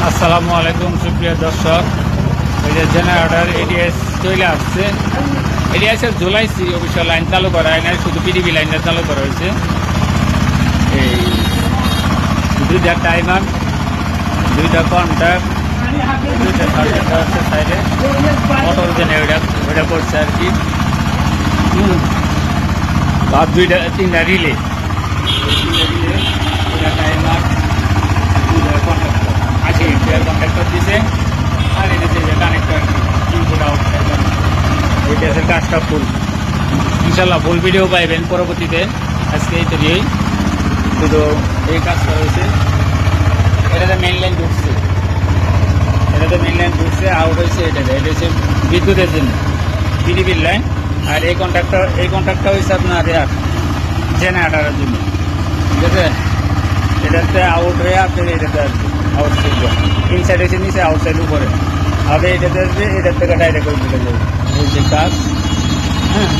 আসসালামু আলাইকুম সুপ্রিয় দর্শক। ওই যে জেনারেটর এডিএস চলে আসছে। এডিএসের জুলাই সি অফিসিয়াল লাইন চালু করা হয় না, শুধু পিডিবি লাইনটা চালু করা হয়েছে। এই দুইটা টাইমার, দুইটা কন্ট্যাক্ট, দুইটা সার্জেন্টার আছে সাইডে, মোটর জেনারেটর ওইটা করছে আর কি। আর তিনটা রিলে, দুইটা টাইমার, দুইটা কন্ট্যাক্টর, 80 এমপিআর কন্ট্যাক্টর দিছে। আর এটা যে কানেক্টর ইনপুট আউট, এটার কাজটা ফুল। ইনশাল্লাহ ফুল ভিডিও পাইবেন পরবর্তীতে। আজকে এই তো দিয়েই শুধু এই কাজটা হয়েছে। এটাতে মেইন লাইন ঢুকছে, আউট হয়েছে। এটা হচ্ছে বিদ্যুতের জন্য, বিডিবির লাইন। আর এই কন্ট্রাক্টটা হয়েছে আপনার জেনারেটারের জন্য, ঠিক আছে। এটাতে আউট হয়ে আপনার এটাতে আসবে, আউটসাইড ইনসাইড এসে নিচে, আউটসাইড উপরে। আগে এটাতে আসবে, এটার থেকে ডাইরেক্ট করে দিতে যাবে। এই যে কাজ, হ্যাঁ।